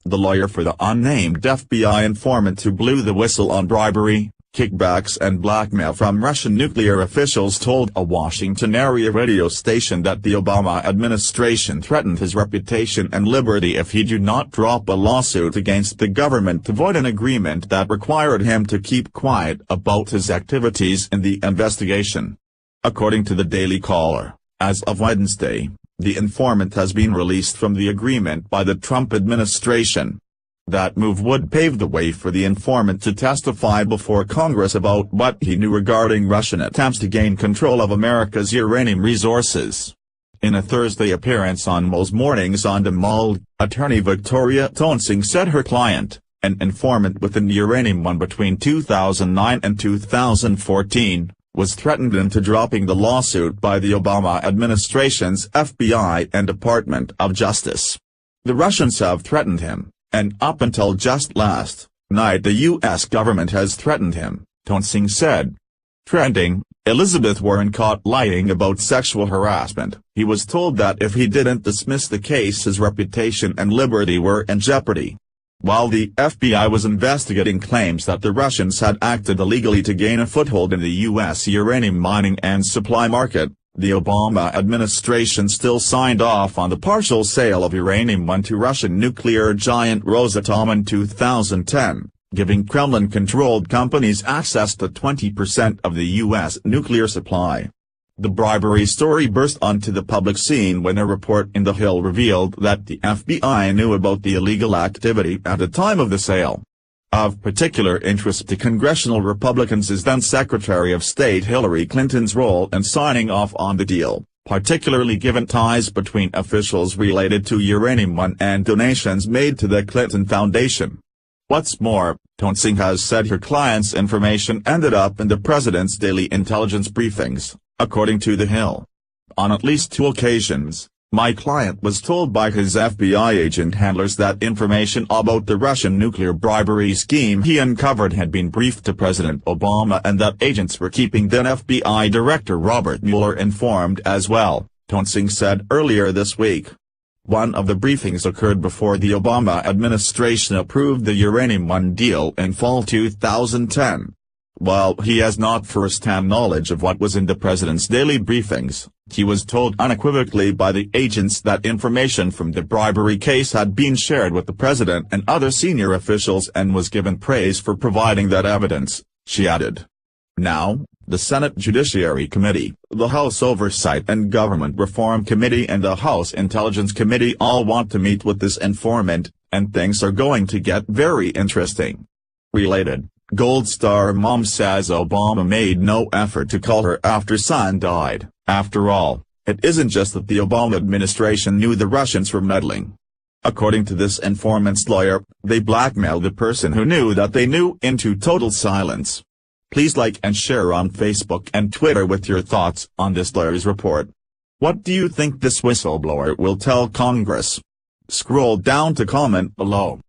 the lawyer for the unnamed FBI informant who blew the whistle on bribery, kickbacks and blackmail from Russian nuclear officials, told a Washington-area radio station that the Obama administration threatened his reputation and liberty if he did not drop a lawsuit against the government to void an agreement that required him to keep quiet about his activities in the investigation. According to the Daily Caller, as of Wednesday, the informant has been released from the agreement by the Trump administration. That move would pave the way for the informant to testify before Congress about what he knew regarding Russian attempts to gain control of America's uranium resources. In a Thursday appearance on Mo's Mornings on Demand, attorney Victoria Tonsing said her client, an informant within Uranium One between 2009 and 2014, was threatened into dropping the lawsuit by the Obama administration's FBI and Department of Justice. The Russians have threatened him, and up until just last night the U.S. government has threatened him, Tonsing said. Trending, Elizabeth Warren caught lying about sexual harassment. He was told that if he didn't dismiss the case his reputation and liberty were in jeopardy. While the FBI was investigating claims that the Russians had acted illegally to gain a foothold in the U.S. uranium mining and supply market, the Obama administration still signed off on the partial sale of Uranium One to Russian nuclear giant Rosatom in 2010, giving Kremlin-controlled companies access to 20% of the U.S. nuclear supply. The bribery story burst onto the public scene when a report in The Hill revealed that the FBI knew about the illegal activity at the time of the sale. Of particular interest to congressional Republicans is then-Secretary of State Hillary Clinton's role in signing off on the deal, particularly given ties between officials related to Uranium One and donations made to the Clinton Foundation. What's more, Tonsing has said her client's information ended up in the president's daily intelligence briefings, according to The Hill. On at least 2 occasions, my client was told by his FBI agent handlers that information about the Russian nuclear bribery scheme he uncovered had been briefed to President Obama and that agents were keeping then FBI Director Robert Mueller informed as well, Tonsing said earlier this week. One of the briefings occurred before the Obama administration approved the Uranium One deal in fall 2010. While he has not first-hand knowledge of what was in the president's daily briefings, he was told unequivocally by the agents that information from the bribery case had been shared with the president and other senior officials and was given praise for providing that evidence, she added. Now, the Senate Judiciary Committee, the House Oversight and Government Reform Committee and the House Intelligence Committee all want to meet with this informant, and things are going to get very interesting. Related, Gold Star mom says Obama made no effort to call her after son died. After all, it isn't just that the Obama administration knew the Russians were meddling. According to this informant's lawyer, they blackmailed the person who knew that they knew into total silence. Please like and share on Facebook and Twitter with your thoughts on this lawyer's report. What do you think this whistleblower will tell Congress? Scroll down to comment below.